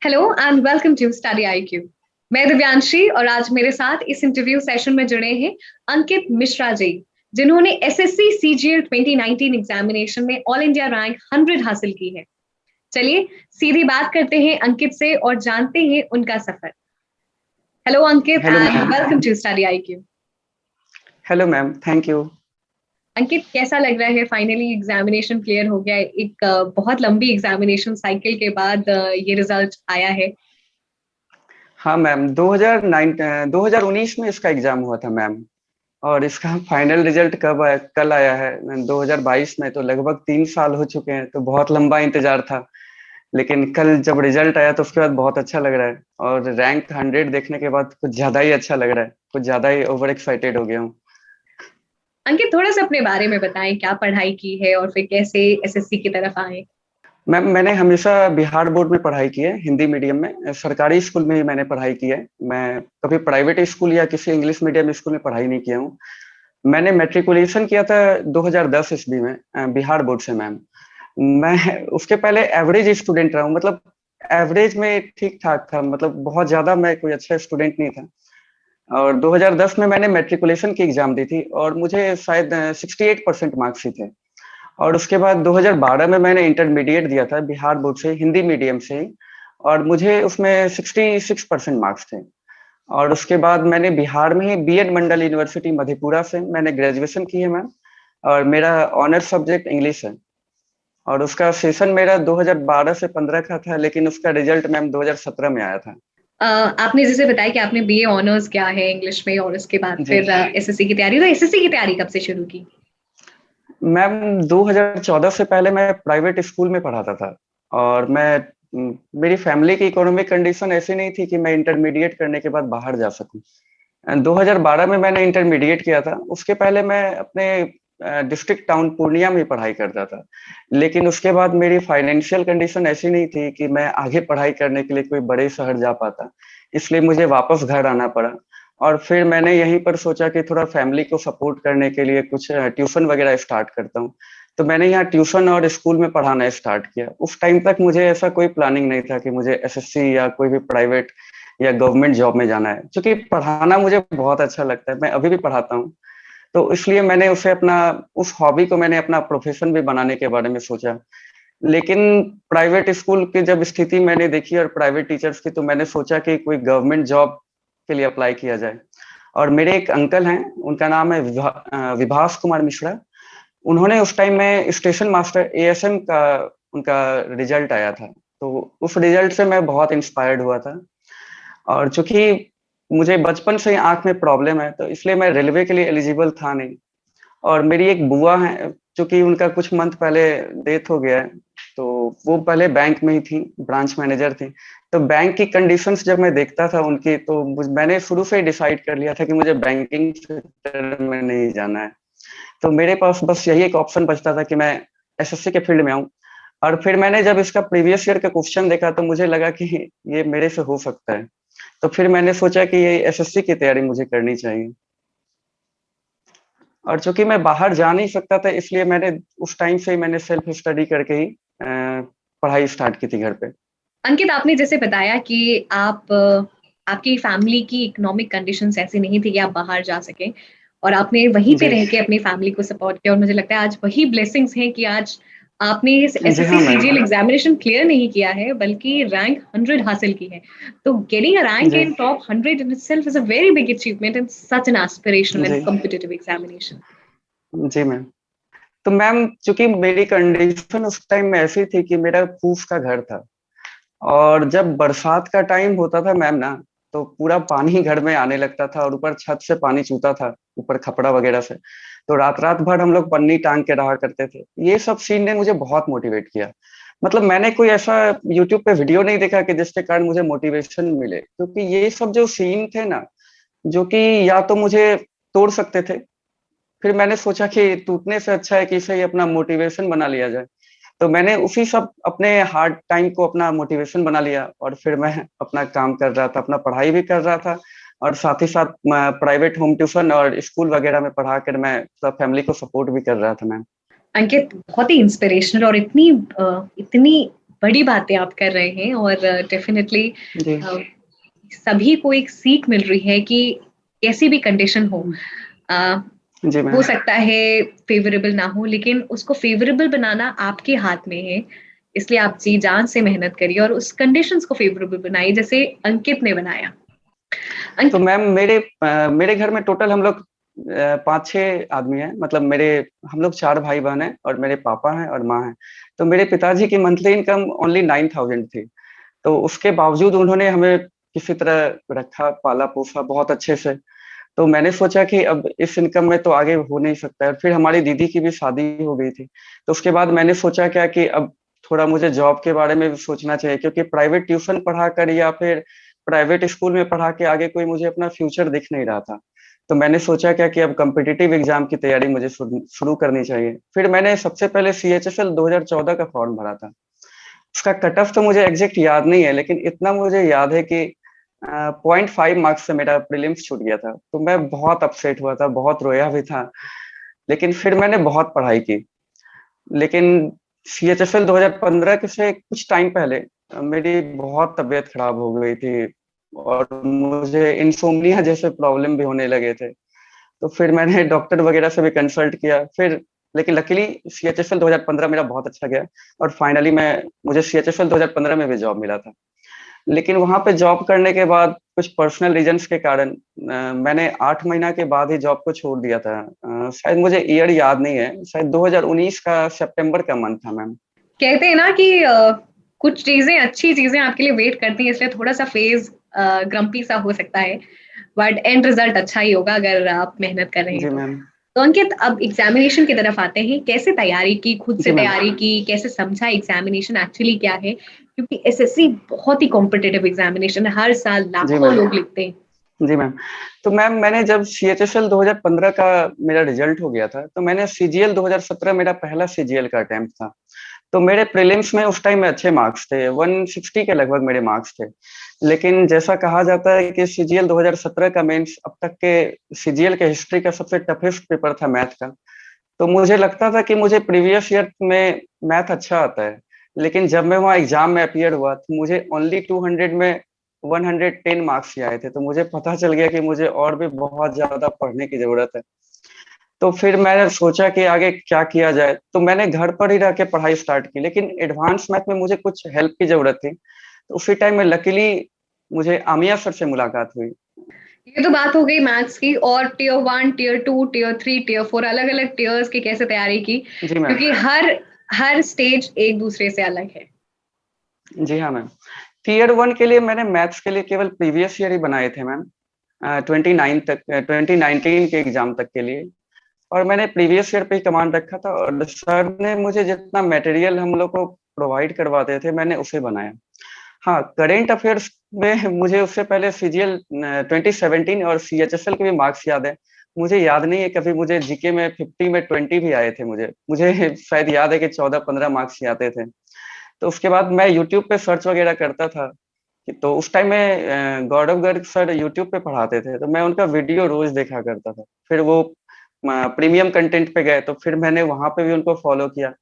Hello and welcome to study IQ. मैं दिव्यांशी और आज मेरे साथ इस इंटरव्यू सेशन में जुड़े हैं अंकित मिश्रा जी, जिन्होंने एसएससी सीजीएल 2019 एग्जामिनेशन में ऑल इंडिया रैंक 100 हासिल की है। चलिए सीधी बात करते हैं अंकित से और जानते हैं उनका सफर। Hello Ankit hello and ma'am. Welcome to study IQ. Hello ma'am, thank you. Ankit, कैसा लग रहा है? फाइनली एग्जामिनेशन क्लियर हो गया है। एक बहुत लंबी एग्जामिनेशन साइकिल के बाद ये रिजल्ट आया है। हाँ मैम, 2019 में इसका एग्जाम हुआ था मैम। और इसका फाइनल रिजल्ट कब आया? कल आया है 2022 में। तो लगभग 3 साल हो चुके हैं, तो बहुत लंबा इंतजार था। लेकिन कल जब रिजल्ट आया तो उसके बाद बहुत अच्छा लग रहा है। और रैंक 100 देखने के बाद कुछ ज्यादा ही अच्छा लग रहा है, कुछ ज्यादा ही ओवर एक्साइटेड हो गया हूँ। अंकित, थोड़ा सा अपने बारे में बताएं, क्या पढ़ाई की है और फिर कैसे एसएससी की तरफ आए। मैम, मैंने हमेशा बिहार बोर्ड में पढ़ाई की है, हिंदी मीडियम में। सरकारी स्कूल में ही मैंने पढ़ाई की है। मैं कभी प्राइवेट स्कूल या किसी इंग्लिश मीडियम स्कूल में पढ़ाई नहीं किया हूँ। मैंने मैट्रिकुलेशन किया था 2010 ईस्वी में, बिहार बोर्ड से मैम। मैं उसके पहले एवरेज स्टूडेंट रहा हूँ, मतलब एवरेज में ठीक ठाक था, मतलब बहुत ज्यादा मैं कोई अच्छा स्टूडेंट नहीं था। और 2010 में मैंने मैट्रिकुलेशन की एग्जाम दी थी और मुझे शायद 68% मार्क्स ही थे। और उसके बाद 2012 में मैंने इंटरमीडिएट दिया था बिहार बोर्ड से, हिंदी मीडियम से ही। और मुझे उसमें 66% मार्क्स थे। और उसके बाद मैंने बिहार में ही बीएड मंडल यूनिवर्सिटी मधेपुरा से मैंने ग्रेजुएशन की है मैम। और मेरा ऑनर्स सब्जेक्ट इंग्लिश है। और उसका सेशन मेरा 2012 से 15 का था, लेकिन उसका रिजल्ट मैम 2017 में आया था। आपने जैसे बताया कि आपने बीए ऑनर्स किया है इंग्लिश में और उसके बाद जी फिर एसएससी की तैयारी, तो एसएससी की तैयारी कब से शुरू की? मैम, 2014 से पहले मैं प्राइवेट स्कूल में पढ़ाता था। और मेरी फैमिली की इकोनॉमिक कंडीशन ऐसी नहीं थी कि मैं इंटरमीडिएट करने के बाद बाहर जा सकूं। 2012 में मैंने इंटरमीडिएट किया था। उसके पहले मैं अपने डिस्ट्रिक्ट टाउन पूर्णिया में पढ़ाई करता था। लेकिन उसके बाद मेरी फाइनेंशियल कंडीशन ऐसी नहीं थी कि मैं आगे पढ़ाई करने के लिए कोई बड़े शहर जा पाता। इसलिए मुझे वापस घर आना पड़ा। और फिर मैंने यहीं पर सोचा कि थोड़ा फैमिली को सपोर्ट करने के लिए कुछ ट्यूशन वगैरह स्टार्ट करता हूँ। तो मैंने यहाँ ट्यूशन और स्कूल में पढ़ाना स्टार्ट किया। उस टाइम तक मुझे ऐसा कोई प्लानिंग नहीं था कि मुझे एसएससी या कोई भी प्राइवेट या गवर्नमेंट जॉब में जाना है, क्योंकि पढ़ाना मुझे बहुत अच्छा लगता है, मैं अभी भी पढ़ाता हूँ। तो इसलिए मैंने उसे अपना उस हॉबी को मैंने अपना प्रोफेशन भी बनाने के बारे में सोचा। लेकिन प्राइवेट स्कूल की जब स्थिति मैंने देखी और प्राइवेट टीचर्स की, तो मैंने सोचा कि कोई गवर्नमेंट जॉब के लिए अप्लाई किया जाए। और मेरे एक अंकल हैं, उनका नाम है विभास कुमार मिश्रा। उन्होंने उस टाइम में स्टेशन मास्टर एएसएम का उनका रिजल्ट आया था। तो उस रिजल्ट से मैं बहुत इंस्पायर्ड हुआ था। और चूंकि मुझे बचपन से ही आंख में प्रॉब्लम है, तो इसलिए मैं रेलवे के लिए एलिजिबल था नहीं। और मेरी एक बुआ है, चूंकि उनका कुछ मंथ पहले डेथ हो गया है। तो वो पहले बैंक में ही थी, ब्रांच मैनेजर थी। तो बैंक की कंडीशंस जब मैं देखता था उनकी, तो मैंने शुरू से ही डिसाइड कर लिया था कि मुझे बैंकिंग सेक्टर में नहीं जाना है। तो मेरे पास बस यही एक ऑप्शन बचता था कि मैं एसएससी के फील्ड में आऊँ। और फिर मैंने जब इसका प्रीवियस ईयर का क्वेश्चन देखा, तो मुझे लगा कि ये मेरे से हो सकता है। तो फिर मैंने सोचा कि ये एसएससी की तैयारी मुझे करनी चाहिए। और चूंकि मैं बाहर जा नहीं सकता था, इसलिए मैंने उस टाइम से ही मैंने सेल्फ स्टडी करके ही पढ़ाई स्टार्ट की थी घर पे। अंकित, आपने जैसे बताया कि आपकी फैमिली की इकोनॉमिक कंडीशंस ऐसी नहीं थी कि आप बाहर जा सके और आपने वहीं पे जी रह के अपनी फैमिली को सपोर्ट किया, और मुझे लगता है आज वही ब्लेसिंग्स हैं कि आज आपने इस जी एसएससी हाँ मैम। सीजीएल एग्जामिनेशन क्लियर नहीं किया है बल्कि रैंक 100 हासिल की है। तो गेटिंग अ रैंक जी in top 100 in itself is a very big achievement in such an aspirational जी and competitive examination. जी मैम। तो मैम, चूंकि मेरी कंडीशन उस टाइम में ऐसी थी कि मेरा फूफ का घर था। और जब बरसात का टाइम होता था मैम ना, तो पूरा पानी घर में आने लगता था और ऊपर छत से पानी चूता था, ऊपर खपड़ा वगैरह से। तो रात रात भर हम लोग पन्नी टांग के रहा करते थे। ये सब सीन ने मुझे बहुत मोटिवेट किया। मतलब मैंने कोई ऐसा यूट्यूब पे वीडियो नहीं देखा कि जिसके कारण मुझे मोटिवेशन मिले, क्योंकि ये सब जो सीन थे ना, जो कि या तो मुझे तोड़ सकते थे। फिर मैंने सोचा कि टूटने से अच्छा है कि इसे ही अपना मोटिवेशन बना लिया जाए। तो मैंने उसी सब अपने हार्ड टाइम को अपना मोटिवेशन बना लिया, और फिर मैं अपना काम कर रहा था, अपना पढ़ाई भी कर रहा था। और साथ ही साथ प्राइवेट होम ट्यूशन और स्कूल वगैरह में पढ़ा कर मैं सब फैमिली को सपोर्ट भी कर रहा था मैम। अंकित, बहुत ही इंस्पिरेशनल और इतनी बड़ी बातें आप कर रहे हैं और डेफिनेटली जी। सभी को एक सीख मिल रही है कि कैसी भी कंडीशन हो, अ, जी हो मैम। सकता है फेवरेबल ना हो, लेकिन उसको फेवरेबल बनाना आपके हाथ में है। इसलिए आप जी जान से मेहनत करिए और उस कंडीशंस को फेवरेबल बनाइए जैसे अंकित ने बनाया। तो अंकित, मैम मेरे घर में टोटल हम लोग 5-6 आदमी हैं, मतलब हम लोग 4 भाई बहन हैं और मेरे पापा हैं और माँ हैं। तो मेरे पिताजी की मंथली इनकम ओनली 9,000 थी। तो उसके बावजूद उन्होंने हमें किसी तरह रखा, पाला पोसा बहुत अच्छे से। तो मैंने सोचा कि अब इस इनकम में तो आगे हो नहीं सकता है। फिर हमारी दीदी की भी शादी हो गई थी। तो उसके बाद मैंने सोचा क्या कि अब थोड़ा मुझे जॉब के बारे में भी सोचना चाहिए, क्योंकि प्राइवेट ट्यूशन पढ़ाकर या फिर प्राइवेट स्कूल में पढ़ा के आगे कोई मुझे अपना फ्यूचर दिख नहीं रहा था। तो मैंने सोचा क्या कि अब कॉम्पिटिटिव एग्जाम की तैयारी मुझे शुरू करनी चाहिए। फिर मैंने सबसे पहले सीएचएसएल 2014 का फॉर्म भरा था। उसका कट ऑफ तो मुझे एग्जैक्ट याद नहीं है, लेकिन इतना मुझे याद है कि 0.5 मार्क्स से मेरा प्रीलिम्स छूट गया था। तो मैं बहुत अपसेट हुआ था, बहुत रोया भी था। लेकिन फिर मैंने बहुत पढ़ाई की। लेकिन सीएचएसएल 2015 के से कुछ टाइम पहले मेरी बहुत तबीयत खराब हो गई थी और मुझे इंसोम्निया जैसे प्रॉब्लम भी होने लगे थे। तो फिर मैंने डॉक्टर वगैरह से भी कंसल्ट किया फिर। लेकिन लकीली सीएचएसएल 2015 मेरा बहुत अच्छा गया और फाइनली मैं मुझे सीएचएसएल 2015 में भी जॉब मिला था। लेकिन वहां पे जॉब करने के बाद कुछ पर्सनल रीजंस के कारण मैंने 8 महीना के बाद ही जॉब को छोड़ दिया था। शायद मुझे ईयर याद नहीं है, शायद 2019 का सितंबर का मंथ था मैम। कहते हैं ना कि कुछ चीजें, अच्छी चीजें आपके लिए वेट करती हैं, इसलिए थोड़ा सा फेज ग्रम्पी सा हो सकता है, बट एंड रिजल्ट अच्छा ही होगा अगर आप मेहनत कर रहे हैं जी तो। मैम। तो अंकित, अब एग्जामिनेशन की तरफ आते हैं। कैसे तैयारी की, खुद से जी मैम। तैयारी की, कैसे समझा एग्जामिनेशन एक्चुअली क्या है? क्योंकि एसएससी बहुत ही कॉम्पिटिटिव एग्जामिनेशन है, हर साल जी लाखों मैम। लोग लिखते हैं। जी मैम। तो मैम मैंने जब सीएचएसएल 2015 का मेरा रिजल्ट हो गया था, तो मैंने सीजीएल 2017 मेरा पहला सीजीएल का अटेम्प्ट था। तो मेरे प्रीलिम्स में उस टाइम में अच्छे मार्क्स थे, 160 के लगभग मेरे मार्क्स थे। लेकिन जैसा कहा जाता है कि सीजीएल 2017 का मेंस अब तक के सीजीएल के हिस्ट्री का सबसे टफेस्ट पेपर था मैथ का। तो मुझे लगता था कि मुझे प्रीवियस ईयर में मैथ अच्छा आता है। लेकिन जब मैं वहाँ एग्जाम में अपियर हुआ तो मुझे ओनली 200 में 110 मार्क्स ही आए थे। तो मुझे पता चल गया कि मुझे और भी बहुत ज्यादा पढ़ने की जरूरत है। तो फिर मैंने सोचा कि आगे क्या किया जाए, तो मैंने घर पर ही रह के पढ़ाई स्टार्ट की। लेकिन एडवांस मैथ में मुझे कुछ हेल्प की जरूरत थी। तो उसी टाइम में लकीली मुझे आमिया सर से मुलाकात हुई। ये तो बात हो गई मैथ्स की, और टीयर 1, टीयर 2, टीयर 3, टीयर 4, अलग अलग टीयर्स की कैसे तैयारी की, जी मैम। क्योंकि हर हर स्टेज एक दूसरे से अलग है। जी हाँ मैम। टीयर 1 के लिए मैंने मैथ्स के लिए केवल प्रीवियस ईयर ही बनाए थे मैम। 2019 के एग्जाम तक के लिए। और मैंने प्रीवियस ईयर पे ही कमांड रखा था और सर ने मुझे जितना मटेरियल हम लोग को प्रोवाइड करवाते थे मैंने उसे बनाया। हाँ, करेंट अफेयर्स में मुझे उससे पहले सीजीएल 2017 और सीएचएसएल के भी मार्क्स याद है। मुझे याद नहीं है कभी मुझे जीके में 50 में 20 भी आए थे। मुझे मुझे शायद याद है कि 14-15 मार्क्स ही आते थे। तो उसके बाद मैं यूट्यूब पे सर्च वगैरह करता था। तो उस टाइम में गौरव गर्ग सर यूट्यूब पे पढ़ाते थे, तो मैं उनका वीडियो रोज देखा करता था। फिर वो प्रीमियम कंटेंट पे गए तो फिर मैंने वहां पे भी उनको फॉलो किया।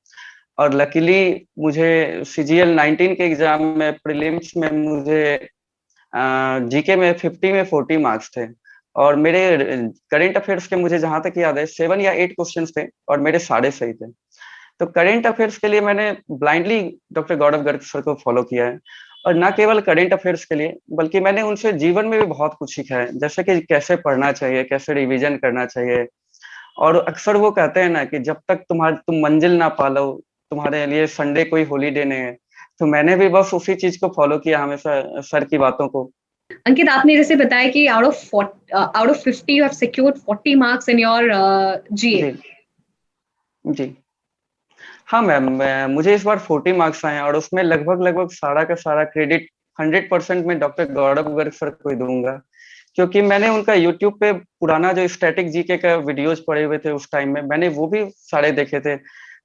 और लकीली मुझे सीजीएल 19 के एग्जाम में प्रीलिम्स में मुझे जीके में 50 में 40 मार्क्स थे। और मेरे करंट अफेयर्स के मुझे जहां तक याद है 7 या 8 क्वेश्चंस थे और मेरे सारे सही थे। तो करंट अफेयर्स के लिए मैंने ब्लाइंडली डॉक्टर गौरव गर्ग सर को फॉलो किया है। और ना केवल करंट अफेयर्स के लिए बल्कि मैंने उनसे जीवन में भी बहुत कुछ सीखा है, जैसे कि कैसे पढ़ना चाहिए, कैसे रिवीजन करना चाहिए। और अक्सर वो कहते हैं ना कि जब तक तुम मंजिल ना पालो, तुम्हारे लिए संडे कोई हॉलीडे नहीं है। तो मैंने भी बस उसी चीज को फॉलो किया हमेशा, सर की बातों को। अंकित, आपने जैसे बताया कि out of 50 you have secured 40 marks in your GA. जी। जी। हाँ मैम, मुझे इस बार 40 मार्क्स आए हैं और उसमें लगभग लगभग सारा का सारा क्रेडिट 100% में डॉक्टर गौरव गर्ग सर को ही दूंगा। क्योंकि मैंने उनका यूट्यूब पे पुराना जो स्टैटिक जीके का वीडियोज पड़े हुए थे उस टाइम में, मैंने वो भी सारे देखे थे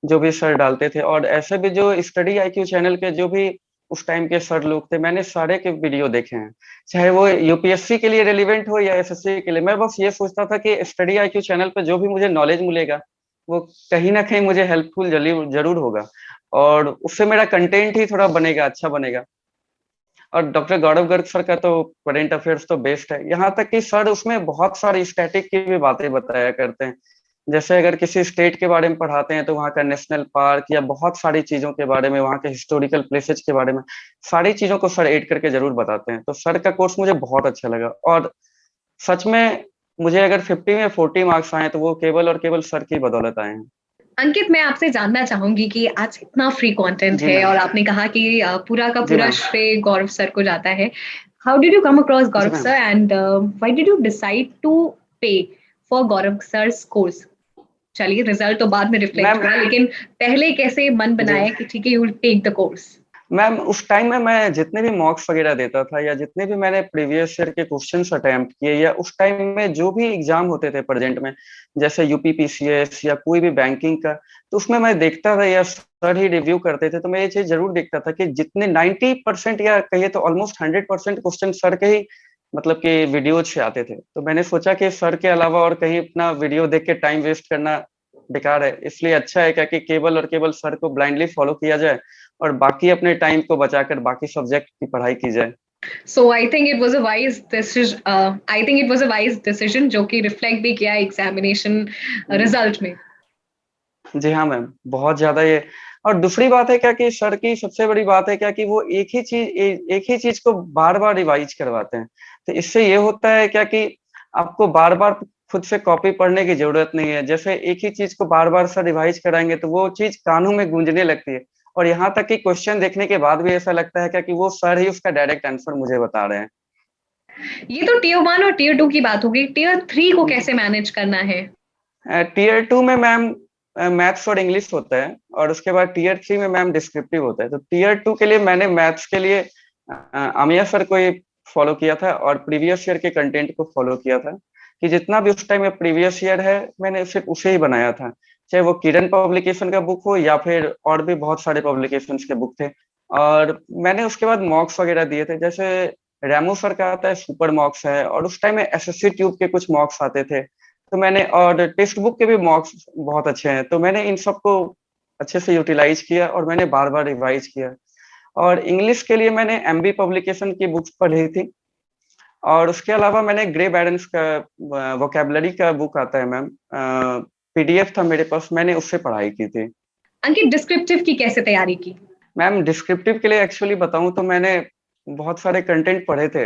जो भी सर डालते थे। और ऐसे भी जो स्टडी आईक्यू चैनल के जो भी उस टाइम के सर लोग थे, मैंने सारे के वीडियो देखे हैं। चाहे वो यूपीएससी के लिए रेलिवेंट हो या एसएससी के लिए, मैं बस ये सोचता था कि स्टडी आईक्यू चैनल पे जो भी मुझे नॉलेज मिलेगा वो कहीं ना कहीं मुझे हेल्पफुल जरूर जरूर होगा। और उससे मेरा कंटेंट ही थोड़ा बनेगा, अच्छा बनेगा। और डॉक्टर गौरव गर्ग सर का तो करंट अफेयर्स तो बेस्ट है, यहाँ तक कि सर उसमें बहुत सारी स्टैटिक की भी बातें बताया करते हैं। जैसे अगर किसी स्टेट के बारे में पढ़ाते हैं तो वहाँ का नेशनल पार्क या बहुत सारी चीजों के बारे में, वहाँ के हिस्टोरिकल प्लेसेस के बारे में, सारी चीजों को सर ऐड करके जरूर बताते हैं। तो सर का कोर्स मुझे बहुत अच्छा लगा, और सच में मुझे अगर 50 में 40 मार्क्स आए तो वो केवल और केवल सर की बदौलत आए हैं। अंकित, मैं आपसे जानना चाहूंगी कि आज इतना फ्री कंटेंट जी है मैम। और आपने कहा कि पूरा का जी पूरा मैम। श्रेय गौरव सर को जाता है। How did you come across जी Gaurav ma'am. Sir and why did you decide to pay for Gaurav sir course? चलिए, रिजल्ट तो बाद में रिफ्लेक्ट मैम। हुआ, लेकिन पहले कैसे मन जी बनाया कि ठीक है, you will take the course? Ma'am, उस टाइम में मैं जितने भी मॉक्स वगैरह देता था, या जितने भी मैंने प्रीवियस ईयर के क्वेश्चंस अटेम्प्ट किए, या उस टाइम में जो भी एग्जाम होते थे प्रेजेंट में, जैसे यूपीपीसीएस या कोई भी बैंकिंग का, तो उसमें मैं देखता था या सर ही रिव्यू करते थे, तो मैं ये चीज जरूर देखता था कि जितने 90% या कहिए तो ऑलमोस्ट 100% क्वेश्चन सर के ही मतलब कि वीडियो से आते थे। तो मैंने सोचा कि सर के अलावा और कहीं अपना वीडियो देख के टाइम वेस्ट करना बेकार है, इसलिए अच्छा है क्या कि केवल और केवल सर को ब्लाइंडली फॉलो किया जाए और बाकी अपने टाइम को बचाकर बाकी सब्जेक्ट की पढ़ाई की जाए। So I think it was a wise decision. I think it was a wise decision जो कि रिफ्लेक्ट भी किया एग्जामिनेशन रिजल्ट में। जी हाँ मैम, बहुत ज्यादा ये। और दूसरी बात है क्या कि सर की सबसे बड़ी बात है क्या कि वो एक ही चीज को बार बार रिवाइज करवाते हैं। तो इससे ये होता है क्या कि आपको बार बार खुद से कॉपी पढ़ने की जरूरत नहीं है। जैसे एक ही चीज को बार बार सर रिवाइज कराएंगे तो वो चीज कानों में गूंजने लगती है, और यहाँ तक कि क्वेश्चन देखने के बाद भी ऐसा लगता है क्या कि वो सर ही उसका डायरेक्ट आंसर मुझे बता रहे ये तो टीयर 1 और टीयर 2 की बात हो गई, टीयर 3 को हैं। कैसे मैनेज करना है? टीयर 2 में मैम मैथ्स और इंग्लिश होता है, और उसके बाद टीयर 3 में मैम डिस्क्रिप्टिव होता है। तो टीयर 2 के लिए मैंने मैथ्स के लिए आमिया सर को ही फॉलो किया था, और प्रीवियस ईयर के कंटेंट को फॉलो किया था, कि जितना भी उस टाइम में प्रीवियस ईयर है मैंने सिर्फ उसे ही बनाया था। चाहे वो किरण पब्लिकेशन का बुक हो या फिर और भी बहुत सारे पब्लिकेशंस के बुक थे। और मैंने उसके बाद मॉक्स वगैरह दिए थे, जैसे रेमो सर का आता है सुपर मॉक्स है, और उस टाइम में एसएससी ट्यूब के कुछ मॉक्स आते थे। तो मैंने, और टेक्स्ट बुक के भी मॉक्स बहुत अच्छे हैं, तो मैंने इन सबको अच्छे से यूटिलाइज किया और मैंने बार बार रिवाइज किया। और इंग्लिश के लिए मैंने एमबी पब्लिकेशन की बुक्स पढ़ी थी, और उसके अलावा मैंने ग्रे बैरन्स का वोकेबलरी का बुक आता है मैम, पीडीएफ था मेरे पास, मैंने उससे पढ़ाई की थी। अंकित, डिस्क्रिप्टिव की कैसे तैयारी की? मैम डिस्क्रिप्टिव के लिए एक्चुअली बताऊं तो मैंने बहुत सारे कंटेंट पढ़े थे,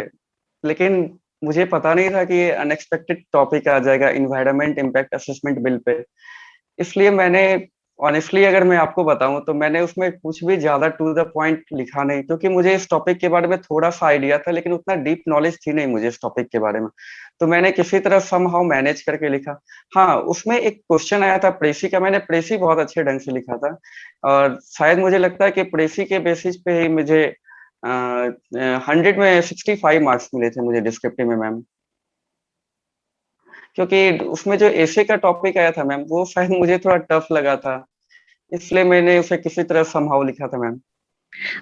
लेकिन मुझे पता नहीं था कि ये अनएक्सपेक्टेड टॉपिक आ जाएगा environment impact assessment bill pay. इसलिए मैंने, ऑनेस्टली अगर मैं आपको बताऊं तो मैंने उसमें कुछ भी ज्यादा टू द पॉइंट लिखा नहीं, क्योंकि मुझे इस टॉपिक के बारे में थोड़ा सा आइडिया था, लेकिन उतना डीप नॉलेज थी नहीं मुझे इस टॉपिक के बारे में। तो मैंने किसी तरह समहाउ मैनेज करके लिखा। हाँ, उसमें एक क्वेश्चन आया था प्रेसी का, मैंने प्रेसी बहुत अच्छे ढंग से लिखा था, और शायद मुझे लगता है कि प्रेसी के बेसिस पे ही मुझे 100 में 65 मार्क्स मिले थे मुझे डिस्क्रिप्टिव में मैम। क्योंकि उसमें जो एसे का टॉपिक आया था मैम, वो शायद मुझे थोड़ा टफ लगा था, इसलिए मैंने उसे किसी तरह समहाउ लिखा था मैम।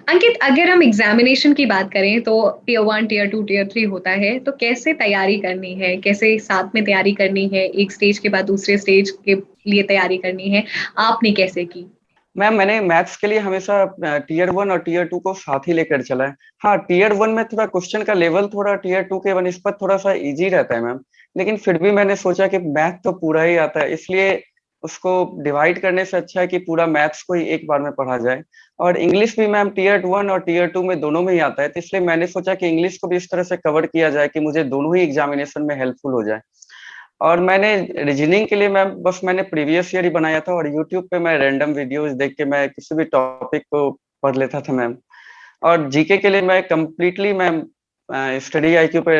अंकित, अगर हम एग्जामिनेशन की बात करें तो टीयर 1, टीयर 2, टीयर 3 होता है, तो कैसे तैयारी करनी है, कैसे साथ में तैयारी करनी है, एक स्टेज के बाद दूसरे स्टेज के लिए तैयारी करनी है, आपने कैसे की? मैम मैंने मैथ्स के लिए हमेशा टीयर 1 और टीयर 2 को साथ ही लेकर चला है। हाँ, टीयर 1 में थोड़ा क्वेश्चन का लेवल थोड़ा टीयर 2 के बनिस्पत थोड़ा सा इजी रहता है मैम, लेकिन फिर भी मैंने सोचा कि मैथ तो पूरा ही आता है, इसलिए उसको डिवाइड करने से अच्छा है कि पूरा मैथ्स को ही एक बार में पढ़ा जाए। और इंग्लिश भी मैम टीयर 1 और टीयर 2 में दोनों में ही आता है, तो इसलिए मैंने सोचा कि इंग्लिश को भी इस तरह से कवर किया जाए कि मुझे दोनों ही एग्जामिनेशन में हेल्पफुल हो जाए। और मैंने रीजनिंग के लिए मैम बस मैंने प्रीवियस ईयर ही बनाया था, और यूट्यूब पे मैं रैंडम वीडियोस देख के मैं किसी भी टॉपिक को पढ़ लेता था मैम। और जीके के लिए मैं कंप्लीटली मैम स्टडी आईक्यू पे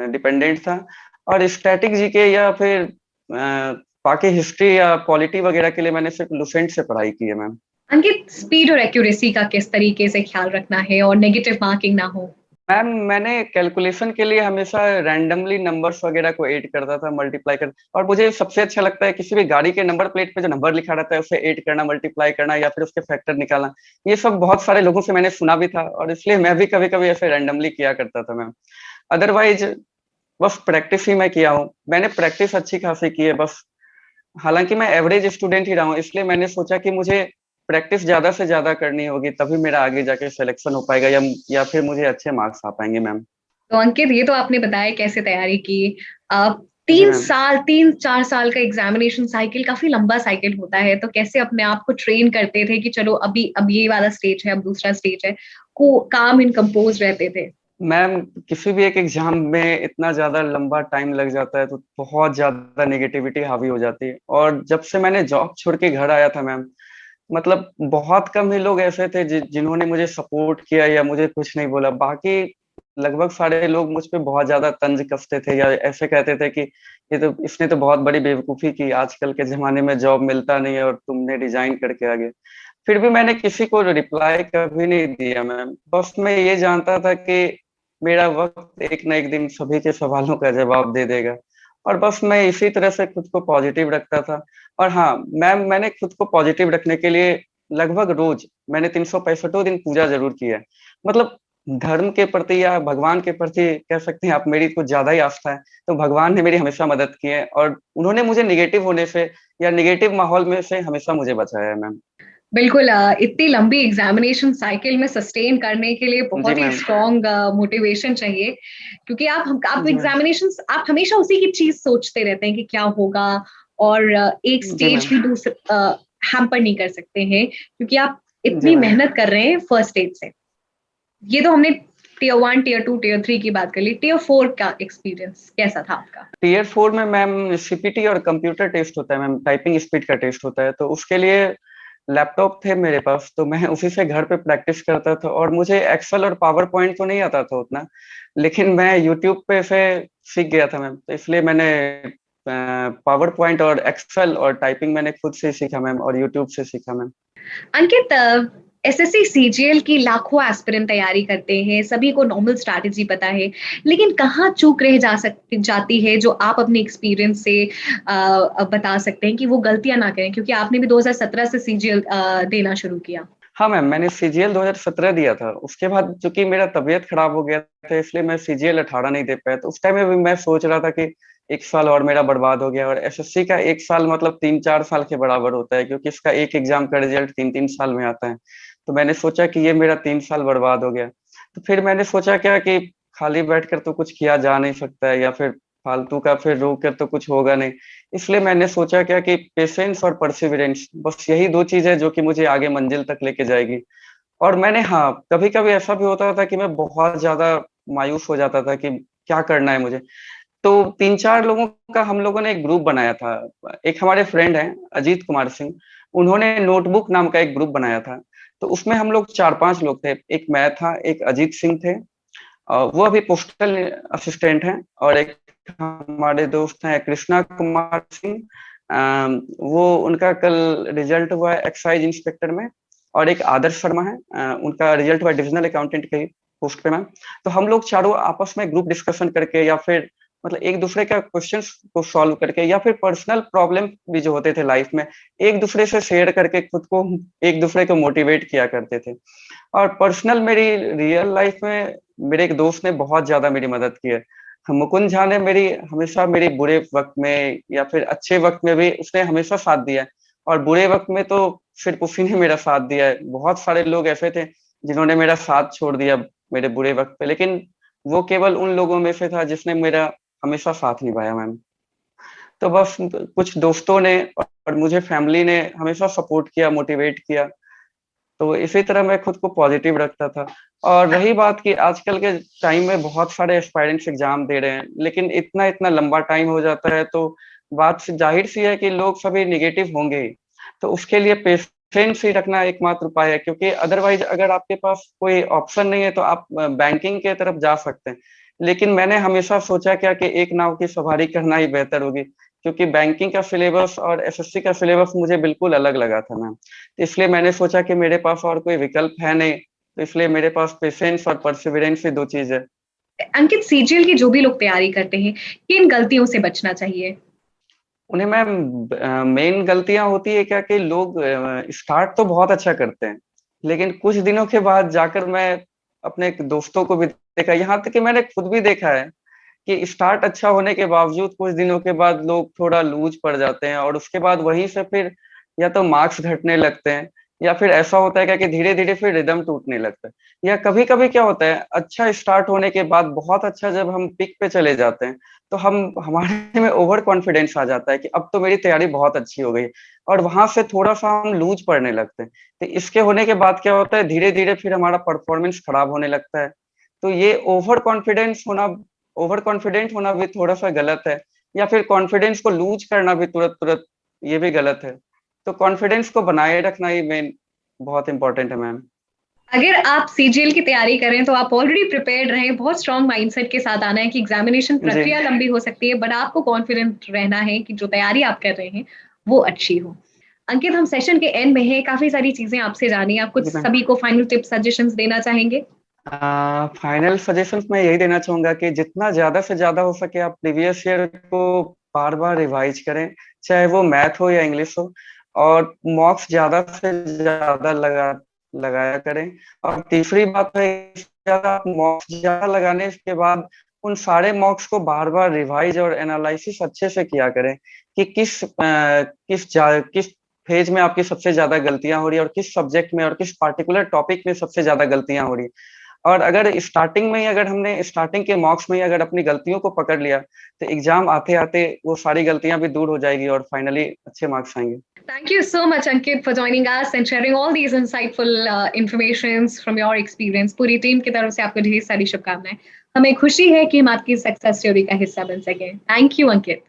डिपेंडेंट था। और स्टैटिक जीके या फिर बाकी हिस्ट्री या पॉलिटी वगैरह के लिए मैंने सिर्फ लुसेंट से पढ़ाई की है मैम। अंकित, स्पीड और एक्यूरेसी का किस तरीके से ख्याल रखना है और नेगेटिव मार्किंग ना हो? मैम मैंने कैलकुलेशन के लिए हमेशा रैंडमली नंबर्स वगैरह को ऐड करता था, मल्टीप्लाई कर। और मुझे सबसे अच्छा लगता है किसी भी गाड़ी के नंबर प्लेट पे जो नंबर लिखा रहता है उसे ऐड करना, मल्टीप्लाई करना, या फिर उसके फैक्टर निकालना। ये सब बहुत सारे लोगों से मैंने सुना भी था, और इसलिए मैं भी कभी कभी ऐसे रैंडमली किया करता था मैम। अदरवाइज बस प्रैक्टिस ही मैं किया हूँ, मैंने प्रैक्टिस अच्छी खासी की है बस। हालांकि मैं एवरेज स्टूडेंट ही रहा हूँ, इसलिए मैंने सोचा कि मुझे प्रैक्टिस ज्यादा से ज्यादा करनी होगी, तभी मेरा आगे जाके सिलेक्शन हो पाएगा, या फिर मुझे अच्छे मार्क्स आ पाएंगे मैम। तो अंकित, ये तो आपने बताया कैसे तैयारी की। आप जी तीन मैम। साल 3-4 साल का एग्जामिनेशन साइकिल काफी लंबा साइकिल होता है, तो कैसे अपने आप को ट्रेन करते थे कि चलो अभी अब ये वाला स्टेज है, अब दूसरा स्टेज है, को काम इन कंपोज रहते थे? मैम किसी भी एक एग्जाम में इतना ज्यादा लंबा टाइम लग जाता है तो बहुत ज्यादा नेगेटिविटी हावी हो जाती है। और जब से मैंने जॉब छोड़ के घर आया था मैम, मतलब बहुत कम ही लोग ऐसे थे जिन्होंने मुझे सपोर्ट किया या मुझे कुछ नहीं बोला। बाकी लगभग सारे लोग मुझ पे बहुत ज्यादा तंज कसते थे या ऐसे कहते थे कि ये तो, इसने तो बहुत बड़ी बेवकूफी की, आजकल के जमाने में जॉब मिलता नहीं है और तुमने रिजाइन करके आ गए। फिर भी मैंने किसी को रिप्लाई कभी नहीं दिया मैम। बस मैं ये जानता था कि मेरा वक्त एक ना एक दिन सभी के सवालों का जवाब दे देगा। और बस मैं इसी तरह से खुद को पॉजिटिव रखता था। और हाँ मैम, मैंने खुद को पॉजिटिव रखने के लिए लगभग रोज मैंने 365 दिन पूजा जरूर की है। मतलब धर्म के प्रति या भगवान के प्रति कह सकते हैं आप, मेरी कुछ ज्यादा ही आस्था है। तो भगवान ने मेरी हमेशा मदद की है और उन्होंने मुझे निगेटिव होने से या निगेटिव माहौल में से हमेशा मुझे बचाया है मैम। बिल्कुल। इतनी लंबी एग्जामिनेशन साइकिल में सस्टेन करने के लिए जी बहुत ही मैम। स्ट्रॉन्ग मोटिवेशन चाहिए, क्योंकि आप जी मैम। एग्जामिनेशन, आप हमेशा उसी की चीज सोचते रहते हैं कि क्या होगा। और एक जी स्टेज मैम। भी दूसरा हैम्पर नहीं कर सकते हैं, क्योंकि आप जी इतनी मैम। मेहनत कर रहे हैं फर्स्ट स्टेज से। ये तो हमने टीयर 1, टीयर 2, टीयर 3 की बात कर ली। टीयर 4 का एक्सपीरियंस कैसा था आपका? टीयर 4 में मैम सीपीटी और कंप्यूटर टेस्ट होता है मैम, टाइपिंग स्पीड का टेस्ट होता है। तो उसके लिए लैपटॉप थे मेरे पास, तो मैं उसी से घर पे प्रैक्टिस करता था। और मुझे एक्सेल और पावर पॉइंट तो नहीं आता था उतना, लेकिन मैं यूट्यूब पे से सीख गया था मैम। तो इसलिए मैंने पावर पॉइंट और एक्सेल और टाइपिंग मैंने खुद से सीखा मैम, और यूट्यूब से सीखा मैम। अंकित, एसएससी सीजीएल की लाखों एस्पिरेंट तैयारी करते हैं, सभी को नॉर्मल स्ट्रैटेजी पता है, लेकिन कहाँ चूक रह जाती है जो आप अपने एक्सपीरियंस से बता सकते हैं कि वो गलतियां ना करें, क्योंकि आपने भी 2017 से सीजीएल देना शुरू किया। हाँ मैम, मैंने सीजीएल 2017 दिया था। उसके बाद चूंकि मेरा तबीयत खराब हो गया था, इसलिए मैं सीजीएल 18 नहीं दे पाया। तो उस टाइम में भी मैं सोच रहा था कि एक साल और मेरा बर्बाद हो गया। और एसएससी का एक साल मतलब 3-4 साल के बराबर होता है, क्योंकि इसका एक एग्जाम का रिजल्ट 3-3 साल में आता है। तो मैंने सोचा कि ये मेरा 3 साल बर्बाद हो गया। तो फिर मैंने सोचा क्या कि खाली बैठकर तो कुछ किया जा नहीं सकता है, या फिर फालतू का फिर रो कर तो कुछ होगा नहीं। इसलिए मैंने सोचा क्या कि पेशेंस और परसिवरेंस, बस यही दो चीज है जो कि मुझे आगे मंजिल तक लेके जाएगी। और मैंने, हाँ, कभी कभी ऐसा भी होता था कि मैं बहुत ज्यादा मायूस हो जाता था कि क्या करना है मुझे। तो 3-4 लोगों का हम लोगों ने एक ग्रुप बनाया था। एक हमारे फ्रेंड हैं, अजीत कुमार सिंह, उन्होंने नोटबुक नाम का एक ग्रुप बनाया था। तो उसमें हम लोग 4-5 लोग थे। एक मैं था, एक अजीत सिंह थे, वो अभी पोस्टल असिस्टेंट हैं। और एक हमारे दोस्त हैं कृष्णा कुमार सिंह, वो, उनका कल रिजल्ट हुआ है एक्साइज इंस्पेक्टर में। और एक आदर्श शर्मा है, उनका रिजल्ट हुआ डिविजनल अकाउंटेंट के पोस्ट पे मैम। तो हम लोग चारों आपस में ग्रुप डिस्कशन करके, या फिर मतलब एक दूसरे का क्वेश्चंस को सॉल्व करके, या फिर पर्सनल प्रॉब्लम भी जो होते थे लाइफ में, एक दूसरे से शेयर करके खुद को, एक दूसरे को मोटिवेट किया करते थे। और पर्सनल मेरी रियल लाइफ में मेरे एक दोस्त ने बहुत ज्यादा मेरी मदद की है। मुकुंद झा ने मेरी हमेशा, मेरी बुरे वक्त में या फिर अच्छे वक्त में भी उसने हमेशा साथ दिया है। और बुरे वक्त में तो सिर्फ उसी ने मेरा साथ दिया है। बहुत सारे लोग ऐसे थे जिन्होंने मेरा साथ छोड़ दिया मेरे बुरे वक्त पे, लेकिन वो केवल उन लोगों में से था जिसने मेरा हमेशा साथ निभाया मैम। तो बस कुछ दोस्तों ने और मुझे फैमिली ने हमेशा सपोर्ट किया, मोटिवेट किया। तो इसी तरह मैं खुद को पॉजिटिव रखता था। और रही बात कि आजकल के टाइम में बहुत सारे एस्पायरेंट्स एग्जाम दे रहे हैं, लेकिन इतना इतना लंबा टाइम हो जाता है, तो बात जाहिर सी है कि लोग सभी निगेटिव होंगे ही। तो उसके लिए पेशेंस ही रखना एकमात्र उपाय है, क्योंकि अदरवाइज अगर आपके पास कोई ऑप्शन नहीं है तो आप बैंकिंग के तरफ जा सकते हैं। लेकिन मैंने हमेशा सोचा क्या कि एक नाव की सवारी करना ही बेहतर होगी, क्योंकि बैंकिंग का सिलेबस और एसएससी का सिलेबस मुझे बिल्कुल अलग लगा था मैम। तो इसलिए मैंने सोचा कि मेरे पास और कोई विकल्प है नहीं, तो इसलिए मेरे पास पेशेंस और परसिवरेंस ही दो चीज है। अंकित, सीजीएल की जो भी लोग तैयारी करते हैं, किन गलतियों से बचना चाहिए? उन्हें मैम मेन गलतियां होती है क्या कि लोग स्टार्ट तो बहुत अच्छा करते हैं, लेकिन कुछ दिनों के बाद जाकर मैं अपने दोस्तों को भी देखा, यहाँ तक कि मैंने खुद भी देखा है कि स्टार्ट अच्छा होने के बावजूद कुछ दिनों के बाद लोग थोड़ा लूज पड़ जाते हैं, और उसके बाद वहीं से फिर या तो मार्क्स घटने लगते हैं, या फिर ऐसा होता है क्या कि धीरे धीरे फिर रिदम टूटने लगता है, या कभी कभी क्या होता है अच्छा स्टार्ट होने के बाद बहुत अच्छा जब हम पिक पे चले जाते हैं तो हम हमारे में ओवर कॉन्फिडेंस आ जाता है कि अब तो मेरी तैयारी बहुत अच्छी हो गई, और वहां से थोड़ा सा हम लूज पड़ने लगते हैं। तो इसके होने के बाद क्या होता है धीरे धीरे फिर हमारा परफॉर्मेंस खराब होने लगता है। तो ये ओवर कॉन्फिडेंट होना भी थोड़ा सा गलत है, या फिर कॉन्फिडेंस को लूज करना भी तुरंत तुरंत ये भी गलत है। तो कॉन्फिडेंस को बनाए रखना ही मेन बहुत इंपॉर्टेंट है मैम। अगर आप सीजीएल की तैयारी करें तो आप ऑलरेडी प्रिपेयर्ड रहें, बहुत स्ट्रांग माइंडसेट के साथ आना है कि एग्जामिनेशन जी प्रक्रिया लंबी हो सकती है, बट आपको कॉन्फिडेंट रहना है कि जो तैयारी आप कर रहे हैं वो अच्छी हो। अंकित, हम सेशन के एंड में हैं, काफी सारी चीजें आपसे जानी, आप कुछ जी मैम। सभी को फाइनल टिप्स सजेशंस देना चाहेंगे? फाइनल सजेशंस मैं यही देना चाहूंगा कि जितना ज्यादा से ज्यादा हो सके आप प्रीवियस ईयर को बार बार रिवाइज करें, चाहे वो मैथ हो या इंग्लिश हो, और मॉक्स ज्यादा से ज्यादा लगाया करें। और तीसरी बात है, ज्यादा आप मॉक्स ज्यादा लगाने के बाद उन सारे मॉक्स को बार बार रिवाइज और एनालिसिस अच्छे से किया करें कि किस फेज में आपकी सबसे ज्यादा गलतियां हो रही है, और किस सब्जेक्ट में और किस पार्टिकुलर टॉपिक में सबसे ज्यादा गलतियां हो रही है। और अगर हमने स्टार्टिंग के मॉक्स में ही अगर अपनी गलतियों को पकड़ लिया तो एग्जाम आते आते वो सारी गलतियां भी दूर हो जाएगी और फाइनली अच्छे मार्क्स आएंगे। Thank you so much, Ankit, for joining us and sharing all these insightful informations from your experience. पूरी टीम की तरफ से आपको ढेर सारी शुभकामनाएं। हमें खुशी है कि हम आपकी सक्सेस स्टोरी का हिस्सा बन सके। Thank you, Ankit.